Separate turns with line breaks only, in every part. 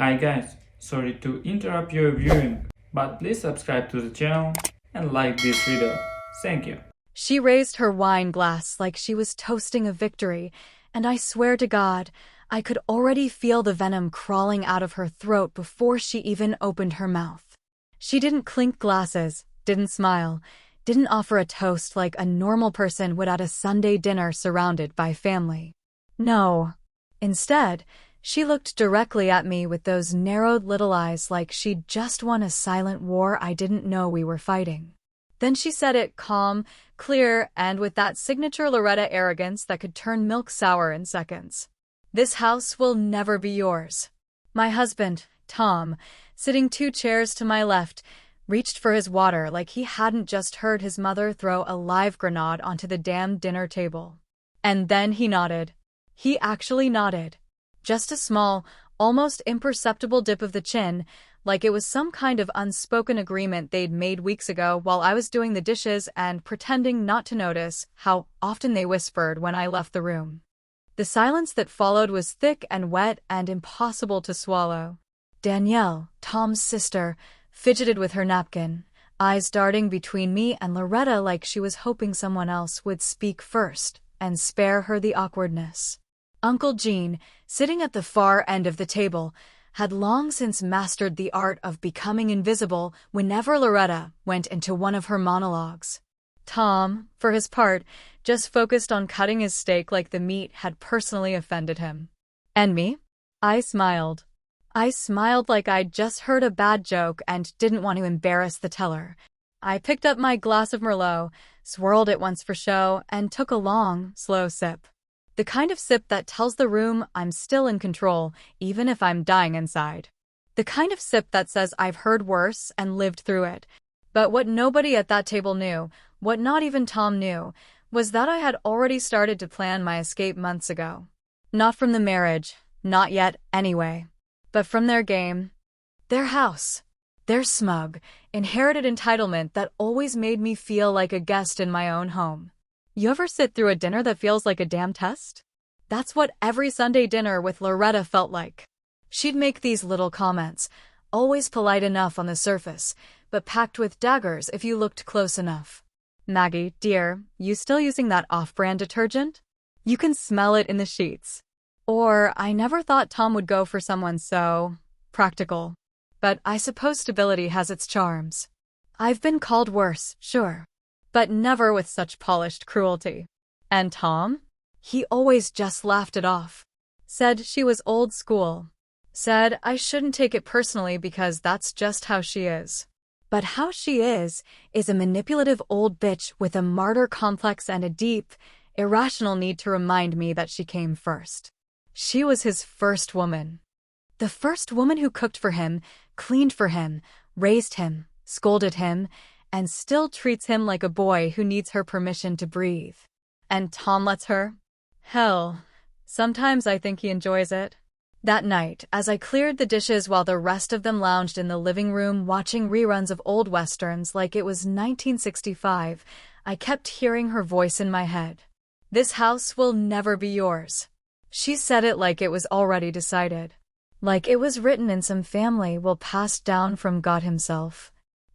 Hi guys, sorry to interrupt your viewing, but please subscribe to the channel and like this video. Thank you.
She raised her wine glass like she was toasting a victory, and I swear to God, I could already feel the venom crawling out of her throat before she even opened her mouth. She didn't clink glasses, didn't smile, didn't offer a toast like a normal person would at a Sunday dinner surrounded by family. No. Instead, she looked directly at me with those narrowed little eyes like she'd just won a silent war I didn't know we were fighting. Then she said it calm, clear, and with that signature Loretta arrogance that could turn milk sour in seconds. This house will never be yours. My husband, Tom, sitting 2 chairs to my left, reached for his water like he hadn't just heard his mother throw a live grenade onto the damn dinner table. And then he nodded. He actually nodded. Just a small, almost imperceptible dip of the chin, like it was some kind of unspoken agreement they'd made weeks ago while I was doing the dishes and pretending not to notice how often they whispered when I left the room. The silence that followed was thick and wet and impossible to swallow. Danielle, Tom's sister, fidgeted with her napkin, eyes darting between me and Loretta like she was hoping someone else would speak first and spare her the awkwardness. Uncle Gene, sitting at the far end of the table, had long since mastered the art of becoming invisible whenever Loretta went into one of her monologues. Tom, for his part, just focused on cutting his steak like the meat had personally offended him. And me? I smiled. I smiled like I'd just heard a bad joke and didn't want to embarrass the teller. I picked up my glass of Merlot, swirled it once for show, and took a long, slow sip. The kind of sip that tells the room I'm still in control, even if I'm dying inside. The kind of sip that says I've heard worse and lived through it. But what nobody at that table knew, what not even Tom knew, was that I had already started to plan my escape months ago. Not from the marriage, not yet anyway, but from their game, their house, their smug, inherited entitlement that always made me feel like a guest in my own home. You ever sit through a dinner that feels like a damn test? That's what every Sunday dinner with Loretta felt like. She'd make these little comments, always polite enough on the surface, but packed with daggers if you looked close enough. Maggie, dear, you still using that off-brand detergent? You can smell it in the sheets. Or, I never thought Tom would go for someone so practical. But I suppose stability has its charms. I've been called worse, sure, but never with such polished cruelty. And Tom? He always just laughed it off. Said she was old school. Said I shouldn't take it personally because that's just how she is. But how she is a manipulative old bitch with a martyr complex and a deep, irrational need to remind me that she came first. She was his first woman. The first woman who cooked for him, cleaned for him, raised him, scolded him, and still treats him like a boy who needs her permission to breathe. And Tom lets her? Hell, sometimes I think he enjoys it. That night, as I cleared the dishes while the rest of them lounged in the living room watching reruns of old westerns like it was 1965, I kept hearing her voice in my head. This house will never be yours. She said it like it was already decided. Like it was written in some family will passed down from God himself.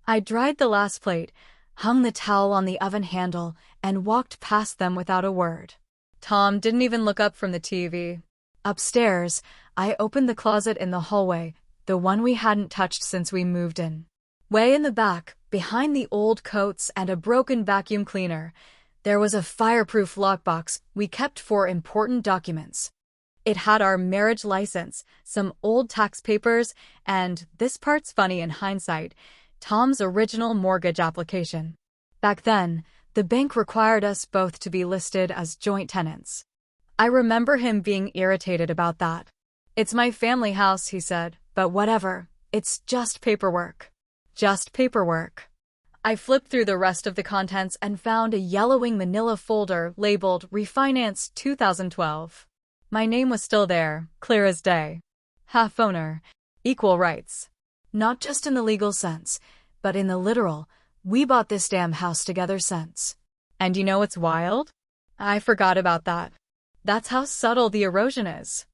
I dried the last plate, hung the towel on the oven handle, and walked past them without a word. Tom didn't even look up from the TV. Upstairs, I opened the closet in the hallway, the one we hadn't touched since we moved in. Way in the back, behind the old coats and a broken vacuum cleaner, there was a fireproof lockbox we kept for important documents. It had our marriage license, some old tax papers, and, this part's funny in hindsight, Tom's original mortgage application. Back then, the bank required us both to be listed as joint tenants. I remember him being irritated about that. It's my family house, he said, but whatever, it's just paperwork. Just paperwork. I flipped through the rest of the contents and found a yellowing manila folder labeled Refinance 2012. My name was still there, clear as day. Half owner, equal rights. Not just in the legal sense, but in the literal, we bought this damn house together sense. And you know what's wild? I forgot about that. That's how subtle the erosion is.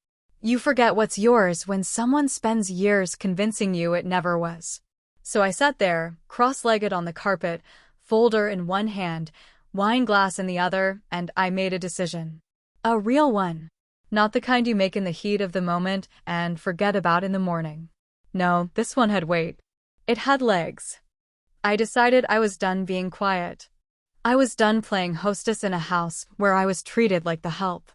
You forget what's yours when someone spends years convincing you it never was. So I sat there, cross-legged on the carpet, folder in one hand, wine glass in the other, and I made a decision. A real one. Not the kind you make in the heat of the moment and forget about in the morning. No, this one had weight. It had legs. I decided I was done being quiet. I was done playing hostess in a house where I was treated like the help.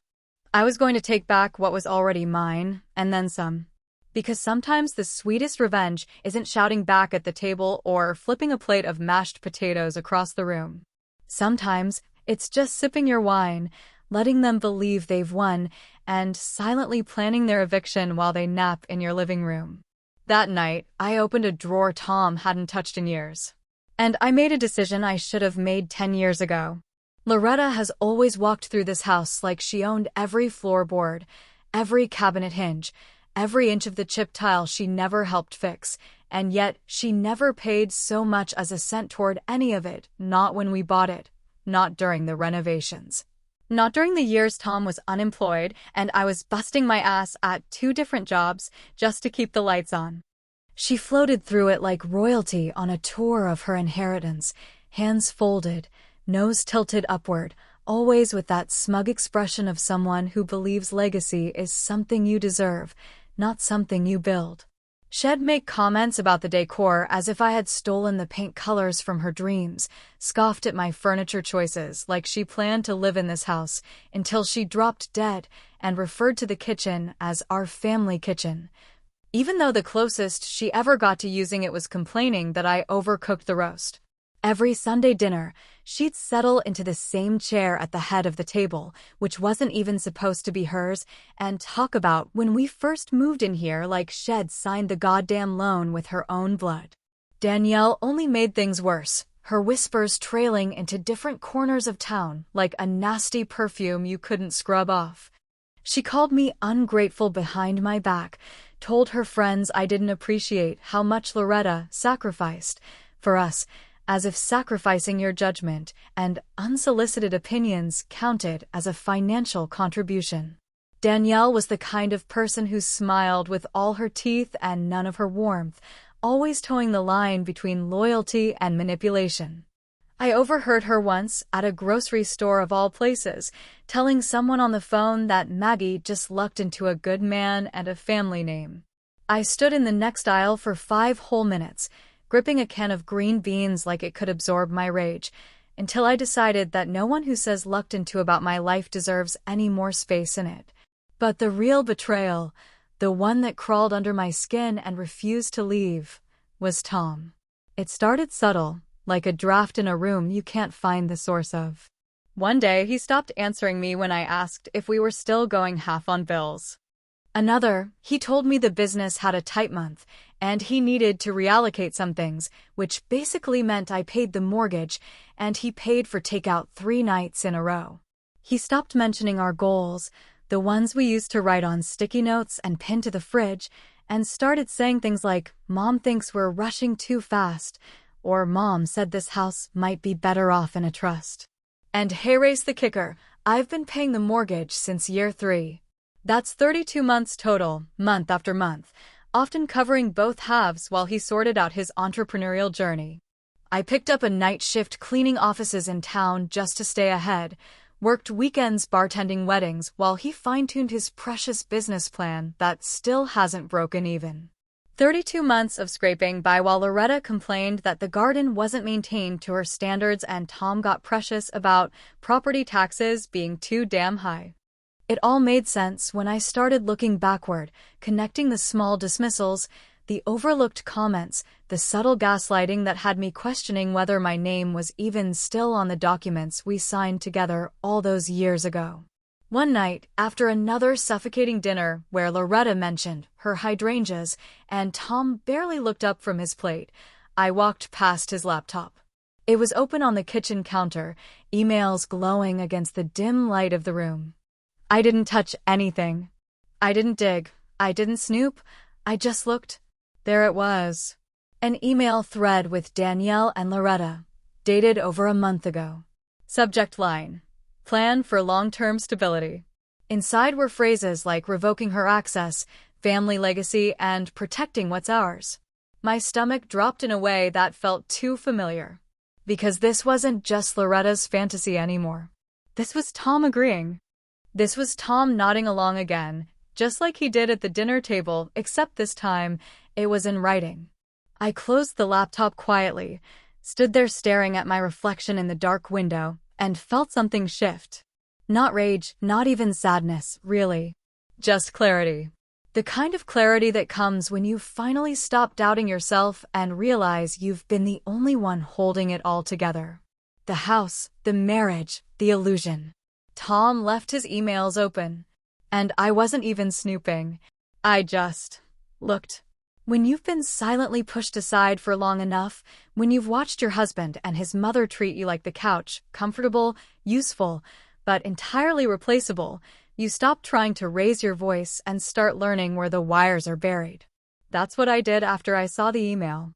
I was going to take back what was already mine, and then some. Because sometimes the sweetest revenge isn't shouting back at the table or flipping a plate of mashed potatoes across the room. Sometimes it's just sipping your wine, letting them believe they've won, and silently planning their eviction while they nap in your living room. That night, I opened a drawer Tom hadn't touched in years. And I made a decision I should have made 10 years ago. Loretta has always walked through this house like she owned every floorboard, every cabinet hinge, every inch of the chip tile she never helped fix, and yet she never paid so much as a cent toward any of it, not when we bought it, not during the renovations. Not during the years Tom was unemployed and I was busting my ass at 2 different jobs just to keep the lights on. She floated through it like royalty on a tour of her inheritance, hands folded, nose tilted upward, always with that smug expression of someone who believes legacy is something you deserve, not something you build. She'd make comments about the decor as if I had stolen the paint colors from her dreams, scoffed at my furniture choices like she planned to live in this house until she dropped dead and referred to the kitchen as our family kitchen, even though the closest she ever got to using it was complaining that I overcooked the roast. Every Sunday dinner, she'd settle into the same chair at the head of the table, which wasn't even supposed to be hers, and talk about when we first moved in here like she'd signed the goddamn loan with her own blood. Danielle only made things worse, her whispers trailing into different corners of town like a nasty perfume you couldn't scrub off. She called me ungrateful behind my back, told her friends I didn't appreciate how much Loretta sacrificed for us, as if sacrificing your judgment and unsolicited opinions counted as a financial contribution. Danielle was the kind of person who smiled with all her teeth and none of her warmth, always towing the line between loyalty and manipulation. I overheard her once, at a grocery store of all places, telling someone on the phone that Maggie just lucked into a good man and a family name. I stood in the next aisle for 5 whole minutes, gripping a can of green beans like it could absorb my rage, until I decided that no one who says lucked into about my life deserves any more space in it. But the real betrayal, the one that crawled under my skin and refused to leave, was Tom. It started subtle, like a draft in a room you can't find the source of. One day, he stopped answering me when I asked if we were still going half on bills. Another, he told me the business had a tight month, and he needed to reallocate some things, which basically meant I paid the mortgage, and he paid for takeout 3 nights in a row. He stopped mentioning our goals, the ones we used to write on sticky notes and pin to the fridge, and started saying things like, "Mom thinks we're rushing too fast," or "Mom said this house might be better off in a trust." And here's the kicker, I've been paying the mortgage since year 3. That's 32 months total, month after month, often covering both halves while he sorted out his entrepreneurial journey. I picked up a night shift cleaning offices in town just to stay ahead, worked weekends bartending weddings while he fine-tuned his precious business plan that still hasn't broken even. 32 months of scraping by while Loretta complained that the garden wasn't maintained to her standards and Tom got precious about property taxes being too damn high. It all made sense when I started looking backward, connecting the small dismissals, the overlooked comments, the subtle gaslighting that had me questioning whether my name was even still on the documents we signed together all those years ago. One night, after another suffocating dinner where Loretta mentioned her hydrangeas and Tom barely looked up from his plate, I walked past his laptop. It was open on the kitchen counter, emails glowing against the dim light of the room. I didn't touch anything. I didn't dig. I didn't snoop. I just looked. There it was. An email thread with Danielle and Loretta, dated over a month ago. Subject line: Plan for long-term stability. Inside were phrases like revoking her access, family legacy, and protecting what's ours. My stomach dropped in a way that felt too familiar. Because this wasn't just Loretta's fantasy anymore. This was Tom agreeing. This was Tom nodding along again, just like he did at the dinner table, except this time, it was in writing. I closed the laptop quietly, stood there staring at my reflection in the dark window, and felt something shift. Not rage, not even sadness, really. Just clarity. The kind of clarity that comes when you finally stop doubting yourself and realize you've been the only one holding it all together. The house, the marriage, the illusion. Tom left his emails open. And I wasn't even snooping. I just looked. When you've been silently pushed aside for long enough, when you've watched your husband and his mother treat you like the couch, comfortable, useful, but entirely replaceable, you stop trying to raise your voice and start learning where the wires are buried. That's what I did after I saw the email.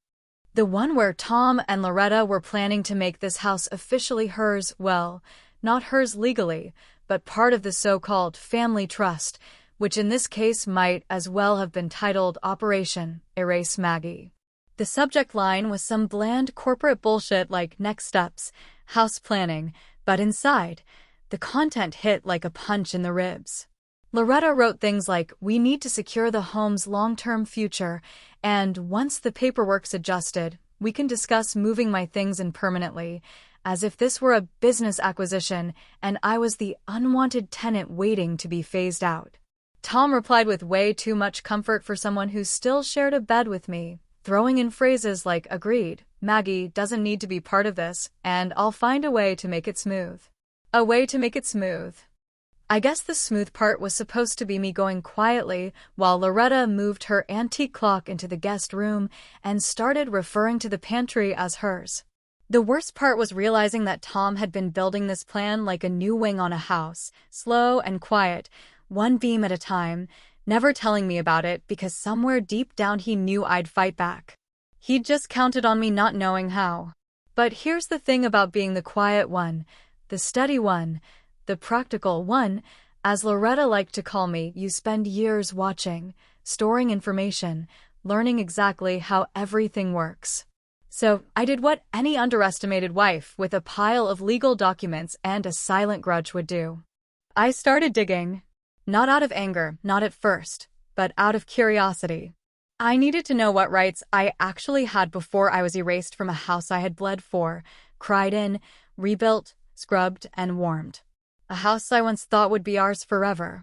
The one where Tom and Loretta were planning to make this house officially hers, well, not hers legally, but part of the so-called family trust, which in this case might as well have been titled Operation Erase Maggie. The subject line was some bland corporate bullshit like next steps, house planning, but inside, the content hit like a punch in the ribs. Loretta wrote things like, "We need to secure the home's long-term future, and once the paperwork's adjusted, we can discuss moving my things in permanently," as if this were a business acquisition and I was the unwanted tenant waiting to be phased out. Tom replied with way too much comfort for someone who still shared a bed with me, throwing in phrases like, "Agreed, Maggie doesn't need to be part of this, and I'll find a way to make it smooth." A way to make it smooth. I guess the smooth part was supposed to be me going quietly while Loretta moved her antique clock into the guest room and started referring to the pantry as hers. The worst part was realizing that Tom had been building this plan like a new wing on a house, slow and quiet, one beam at a time, never telling me about it because somewhere deep down he knew I'd fight back. He'd just counted on me not knowing how. But here's the thing about being the quiet one, the steady one, the practical one, as Loretta liked to call me. You spend years watching, storing information, learning exactly how everything works. So I did what any underestimated wife with a pile of legal documents and a silent grudge would do. I started digging. Not out of anger, not at first, but out of curiosity. I needed to know what rights I actually had before I was erased from a house I had bled for, cried in, rebuilt, scrubbed, and warmed. A house I once thought would be ours forever.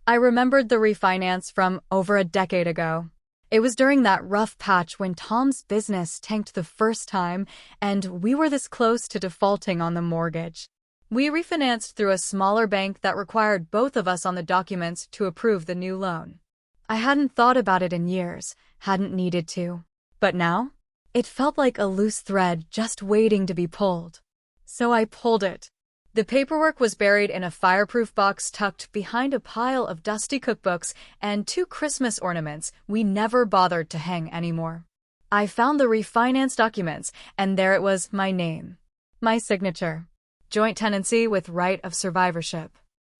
I remembered the refinance from over a decade ago. It was during that rough patch when Tom's business tanked the first time, and we were this close to defaulting on the mortgage. We refinanced through a smaller bank that required both of us on the documents to approve the new loan. I hadn't thought about it in years, hadn't needed to. But now, it felt like a loose thread just waiting to be pulled. So I pulled it. The paperwork was buried in a fireproof box tucked behind a pile of dusty cookbooks and 2 Christmas ornaments we never bothered to hang anymore. I found the refinance documents, and there it was, my name. My signature. Joint tenancy with right of survivorship.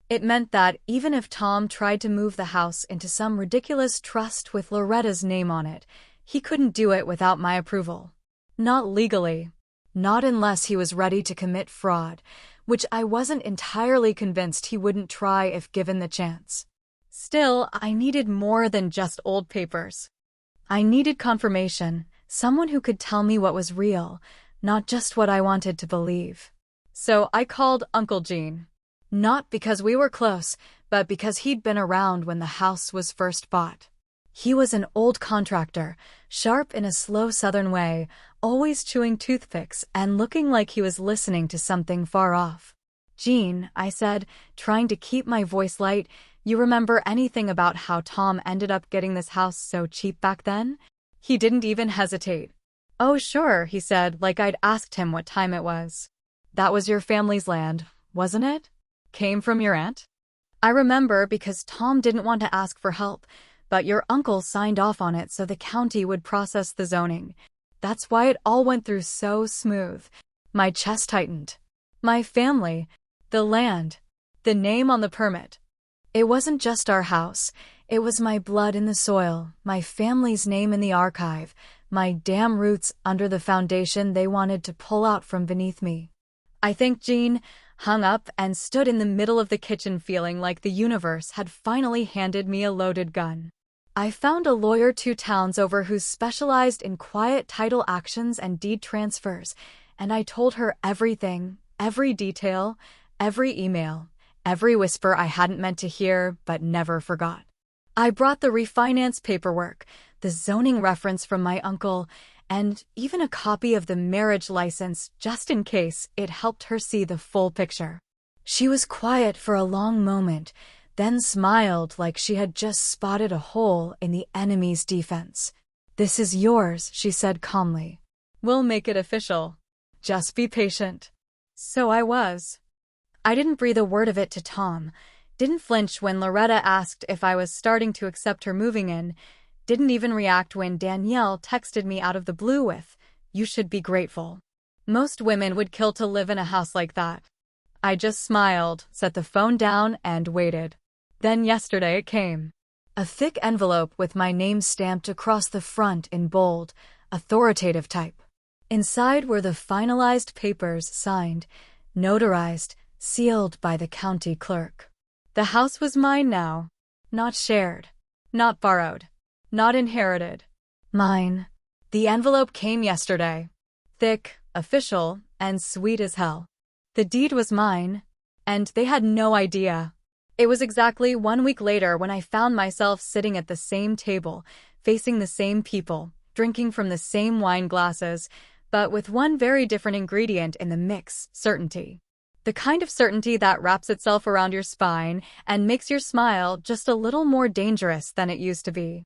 It meant that even if Tom tried to move the house into some ridiculous trust with Loretta's name on it, he couldn't do it without my approval. Not legally. Not unless he was ready to commit fraud, which I wasn't entirely convinced he wouldn't try if given the chance. Still, I needed more than just old papers. I needed confirmation, someone who could tell me what was real, not just what I wanted to believe. So I called Uncle Gene. Not because we were close, but because he'd been around when the house was first bought. He was an old contractor, sharp in a slow southern way, always chewing toothpicks and looking like he was listening to something far off. "Gene," I said, trying to keep my voice light, "you remember anything about how Tom ended up getting this house so cheap back then?" He didn't even hesitate. "Oh, sure," he said, like I'd asked him what time it was. "That was your family's land, wasn't it? Came from your aunt?" "I remember because Tom didn't want to ask for help, but your uncle signed off on it so the county would process the zoning. That's why it all went through so smooth." My chest tightened. My family, the land, the name on the permit. It wasn't just our house. It was my blood in the soil, my family's name in the archive, my damn roots under the foundation they wanted to pull out from beneath me. I think Jean hung up and stood in the middle of the kitchen feeling like the universe had finally handed me a loaded gun. I found a lawyer 2 towns over who specialized in quiet title actions and deed transfers, and I told her everything, every detail, every email, every whisper I hadn't meant to hear but never forgot. I brought the refinance paperwork, the zoning reference from my uncle, and even a copy of the marriage license just in case it helped her see the full picture. She was quiet for a long moment, then smiled like she had just spotted a hole in the enemy's defense. "This is yours," she said calmly. "We'll make it official. Just be patient." So I was. I didn't breathe a word of it to Tom, didn't flinch when Loretta asked if I was starting to accept her moving in, didn't even react when Danielle texted me out of the blue with, "You should be grateful." Most women would kill to live in a house like that. I just smiled, set the phone down, and waited. Then yesterday it came. A thick envelope with my name stamped across the front in bold, authoritative type. Inside were the finalized papers signed, notarized, sealed by the county clerk. The house was mine now. Not shared. Not borrowed. Not inherited. Mine. The envelope came yesterday. Thick, official, and sweet as hell. The deed was mine, and they had no idea. It was exactly 1 week later when I found myself sitting at the same table, facing the same people, drinking from the same wine glasses, but with one very different ingredient in the mix: certainty. The kind of certainty that wraps itself around your spine and makes your smile just a little more dangerous than it used to be.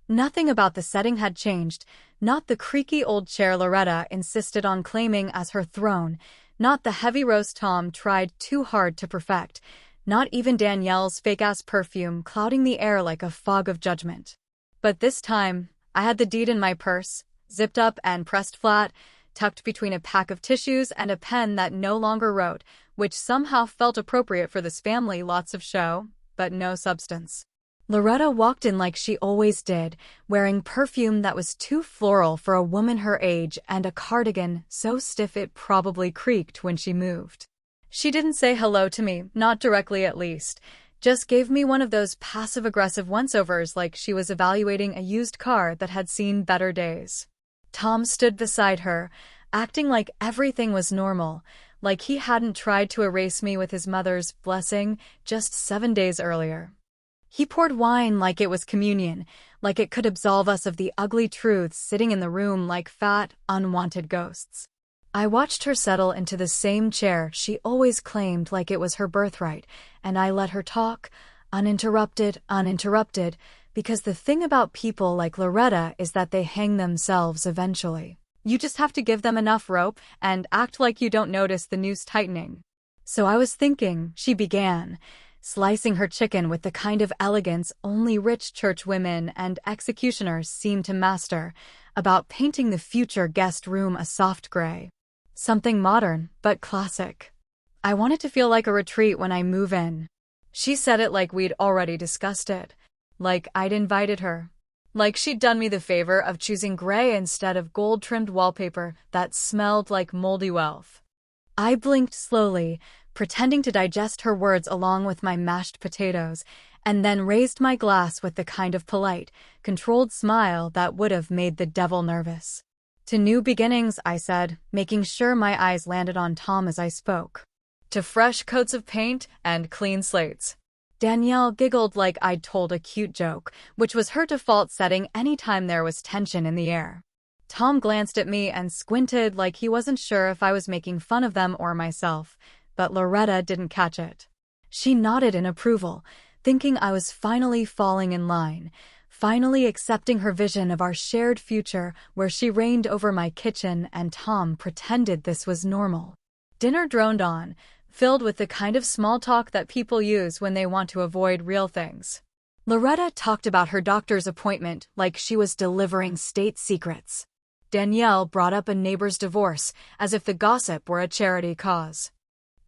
Nothing about the setting had changed, not the creaky old chair Loretta insisted on claiming as her throne, not the heavy roast Tom tried too hard to perfect, not even Danielle's fake-ass perfume clouding the air like a fog of judgment. But this time, I had the deed in my purse, zipped up and pressed flat, tucked between a pack of tissues and a pen that no longer wrote, which somehow felt appropriate for this family: lots of show, but no substance. Loretta walked in like she always did, wearing perfume that was too floral for a woman her age and a cardigan so stiff it probably creaked when she moved. She didn't say hello to me, not directly at least, just gave me one of those passive-aggressive once-overs like she was evaluating a used car that had seen better days. Tom stood beside her, acting like everything was normal, like he hadn't tried to erase me with his mother's blessing just 7 days earlier. He poured wine like it was communion, like it could absolve us of the ugly truths sitting in the room like fat, unwanted ghosts. I watched her settle into the same chair she always claimed like it was her birthright, and I let her talk, uninterrupted, because the thing about people like Loretta is that they hang themselves eventually. You just have to give them enough rope and act like you don't notice the noose tightening. So I was thinking, she began, slicing her chicken with the kind of elegance only rich church women and executioners seem to master, about painting the future guest room a soft gray. Something modern, but classic. I want it to feel like a retreat when I move in. She said it like we'd already discussed it, like I'd invited her, like she'd done me the favor of choosing gray instead of gold-trimmed wallpaper that smelled like moldy wealth. I blinked slowly, pretending to digest her words along with my mashed potatoes, and then raised my glass with the kind of polite, controlled smile that would have made the devil nervous. "To new beginnings," I said, making sure my eyes landed on Tom as I spoke. "To fresh coats of paint and clean slates." Danielle giggled like I'd told a cute joke, which was her default setting anytime there was tension in the air. Tom glanced at me and squinted like he wasn't sure if I was making fun of them or myself, but Loretta didn't catch it. She nodded in approval, thinking I was finally falling in line, finally accepting her vision of our shared future where she reigned over my kitchen and Tom pretended this was normal. Dinner droned on, filled with the kind of small talk that people use when they want to avoid real things. Loretta talked about her doctor's appointment like she was delivering state secrets. Danielle brought up a neighbor's divorce as if the gossip were a charity cause.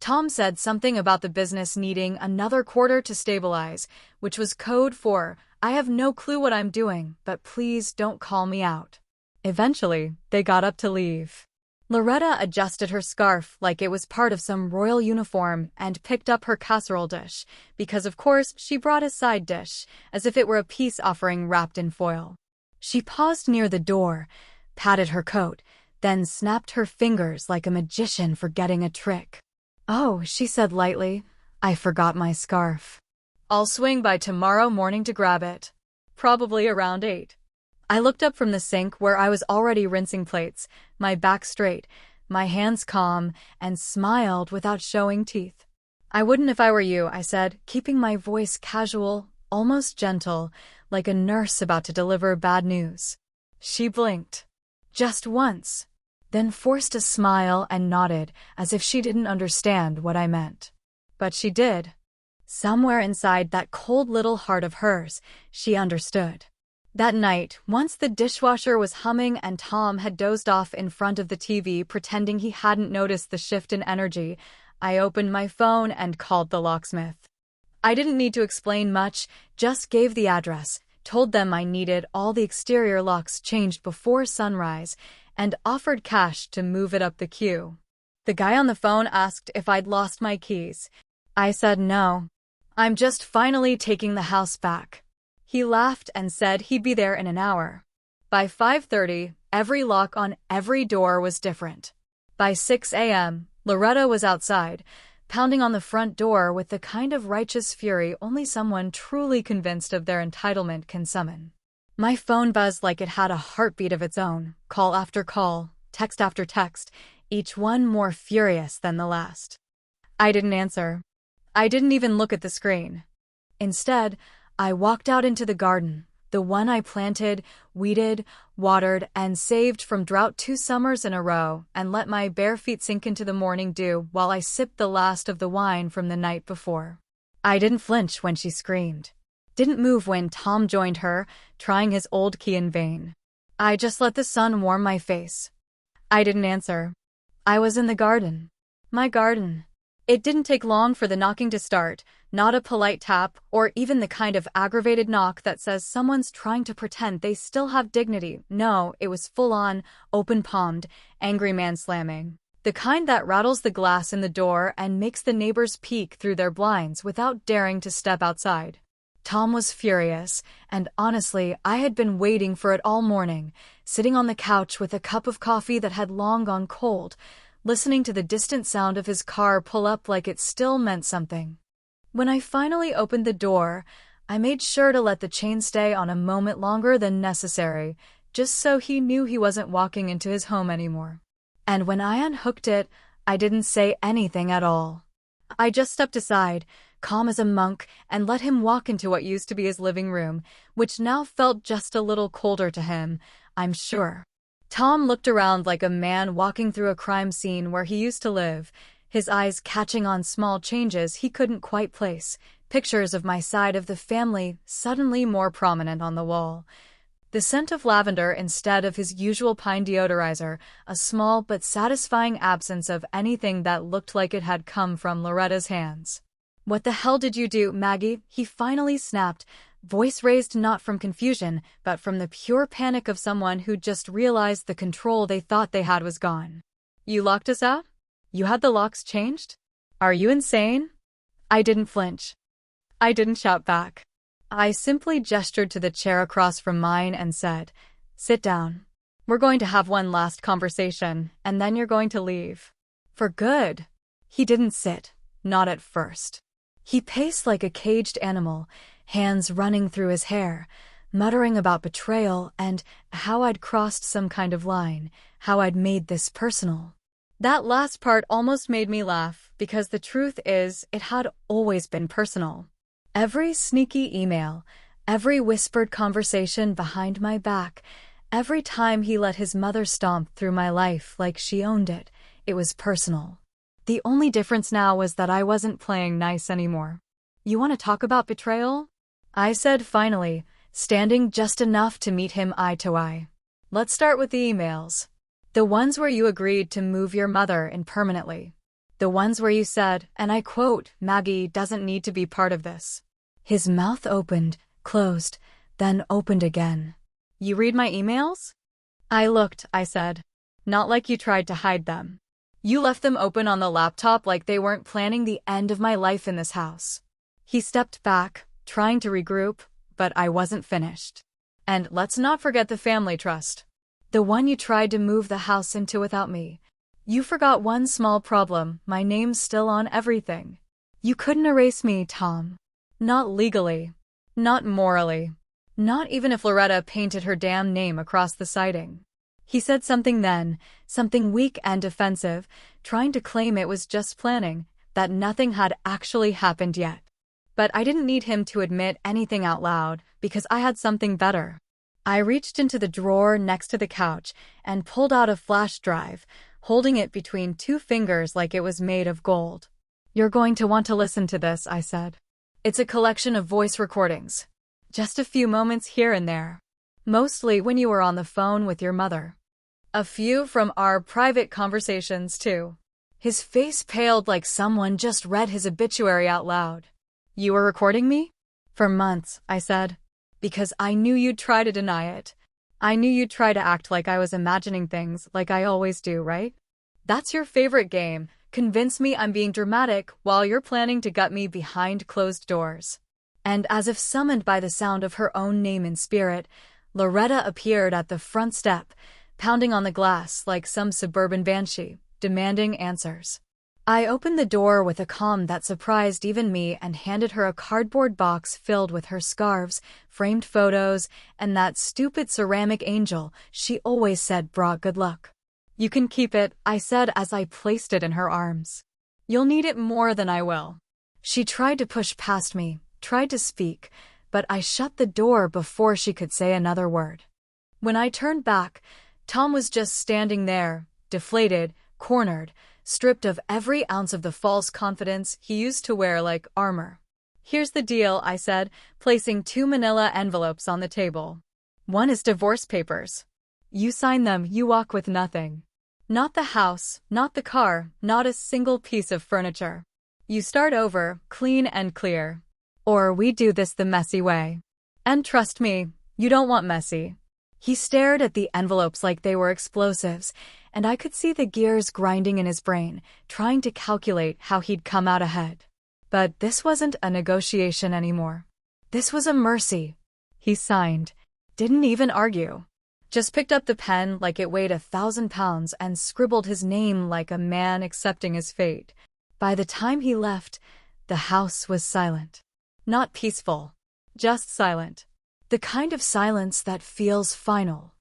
Tom said something about the business needing another quarter to stabilize, which was code for, "I have no clue what I'm doing, but please don't call me out." Eventually, they got up to leave. Loretta adjusted her scarf like it was part of some royal uniform and picked up her casserole dish, because of course she brought a side dish, as if it were a peace offering wrapped in foil. She paused near the door, patted her coat, then snapped her fingers like a magician forgetting a trick. "Oh," she said lightly, "I forgot my scarf. I'll swing by tomorrow morning to grab it. Probably around 8. I looked up from the sink where I was already rinsing plates, my back straight, my hands calm, and smiled without showing teeth. "I wouldn't if I were you," I said, keeping my voice casual, almost gentle, like a nurse about to deliver bad news. She blinked. Just once, then forced a smile and nodded as if she didn't understand what I meant. But she did. Somewhere inside that cold little heart of hers, she understood. That night, once the dishwasher was humming and Tom had dozed off in front of the TV pretending he hadn't noticed the shift in energy, I opened my phone and called the locksmith. I didn't need to explain much, just gave the address, told them I needed all the exterior locks changed before sunrise, and offered cash to move it up the queue. The guy on the phone asked if I'd lost my keys. I said no. I'm just finally taking the house back. He laughed and said he'd be there in an hour. By 5:30, every lock on every door was different. By 6 a.m., Loretta was outside, pounding on the front door with the kind of righteous fury only someone truly convinced of their entitlement can summon. My phone buzzed like it had a heartbeat of its own, call after call, text after text, each one more furious than the last. I didn't answer. I didn't even look at the screen. Instead, I walked out into the garden, the one I planted, weeded, watered, and saved from drought 2 summers in a row, and let my bare feet sink into the morning dew while I sipped the last of the wine from the night before. I didn't flinch when she screamed. Didn't move when Tom joined her, trying his old key in vain. I just let the sun warm my face. I didn't answer. I was in the garden. My garden. It didn't take long for the knocking to start, not a polite tap, or even the kind of aggravated knock that says someone's trying to pretend they still have dignity. No, it was full-on, open-palmed, angry man slamming. The kind that rattles the glass in the door and makes the neighbors peek through their blinds without daring to step outside. Tom was furious, and honestly, I had been waiting for it all morning, sitting on the couch with a cup of coffee that had long gone cold, listening to the distant sound of his car pull up like it still meant something. When I finally opened the door, I made sure to let the chain stay on a moment longer than necessary, just so he knew he wasn't walking into his home anymore. And when I unhooked it, I didn't say anything at all. I just stepped aside, calm as a monk, and let him walk into what used to be his living room, which now felt just a little colder to him, I'm sure. Tom looked around like a man walking through a crime scene where he used to live, his eyes catching on small changes he couldn't quite place, pictures of my side of the family suddenly more prominent on the wall. The scent of lavender instead of his usual pine deodorizer, a small but satisfying absence of anything that looked like it had come from Loretta's hands. "What the hell did you do, Maggie?" he finally snapped, voice raised not from confusion, but from the pure panic of someone who just realized the control they thought they had was gone. "You locked us out? You had the locks changed? Are you insane?" I didn't flinch. I didn't shout back. I simply gestured to the chair across from mine and said, "Sit down. We're going to have one last conversation, and then you're going to leave. For good." He didn't sit, not at first. He paced like a caged animal, hands running through his hair, muttering about betrayal and how I'd crossed some kind of line, how I'd made this personal. That last part almost made me laugh, because the truth is, it had always been personal. Every sneaky email, every whispered conversation behind my back, every time he let his mother stomp through my life like she owned it, it was personal. The only difference now was that I wasn't playing nice anymore. "You want to talk about betrayal?" I said finally, standing just enough to meet him eye to eye. "Let's start with the emails. The ones where you agreed to move your mother in permanently." The ones where you said, and I quote, Maggie doesn't need to be part of this. His mouth opened, closed, then opened again. You read my emails? I looked, I said. Not like you tried to hide them. You left them open on the laptop like they weren't planning the end of my life in this house. He stepped back, trying to regroup, but I wasn't finished. And let's not forget the family trust. The one you tried to move the house into without me. You forgot one small problem: my name's still on everything. You couldn't erase me, Tom. Not legally. Not morally. Not even if Loretta painted her damn name across the siding. He said something then, something weak and defensive, trying to claim it was just planning, that nothing had actually happened yet. But I didn't need him to admit anything out loud, because I had something better. I reached into the drawer next to the couch and pulled out a flash drive, holding it between two fingers like it was made of gold. You're going to want to listen to this, I said. It's a collection of voice recordings. Just a few moments here and there. Mostly when you were on the phone with your mother. A few from our private conversations, too. His face paled like someone just read his obituary out loud. You were recording me? For months, I said. Because I knew you'd try to deny it. I knew you'd try to act like I was imagining things like I always do, right? That's your favorite game. Convince me I'm being dramatic while you're planning to gut me behind closed doors. And as if summoned by the sound of her own name in spirit, Loretta appeared at the front step, pounding on the glass like some suburban banshee, demanding answers. I opened the door with a calm that surprised even me and handed her a cardboard box filled with her scarves, framed photos, and that stupid ceramic angel she always said brought good luck. You can keep it, I said as I placed it in her arms. You'll need it more than I will. She tried to push past me, tried to speak, but I shut the door before she could say another word. When I turned back, Tom was just standing there, deflated, cornered, stripped of every ounce of the false confidence he used to wear like armor. Here's the deal, I said, placing 2 manila envelopes on the table. One is divorce papers. You sign them, you walk with nothing. Not the house, not the car, not a single piece of furniture. You start over, clean and clear. Or we do this the messy way. And trust me, you don't want messy. He stared at the envelopes like they were explosives, and I could see the gears grinding in his brain, trying to calculate how he'd come out ahead. But this wasn't a negotiation anymore. This was a mercy. He signed, didn't even argue. Just picked up the pen like it weighed 1,000 pounds and scribbled his name like a man accepting his fate. By the time he left, the house was silent. Not peaceful, just silent. The kind of silence that feels final.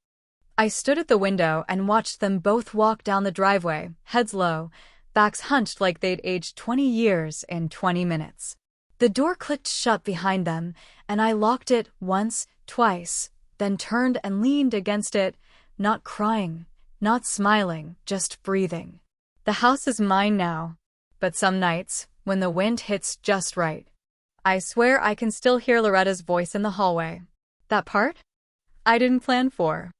I stood at the window and watched them both walk down the driveway, heads low, backs hunched like they'd aged 20 years in 20 minutes. The door clicked shut behind them, and I locked it once, twice, then turned and leaned against it, not crying, not smiling, just breathing. The house is mine now. But some nights, when the wind hits just right, I swear I can still hear Loretta's voice in the hallway. That part? I didn't plan for.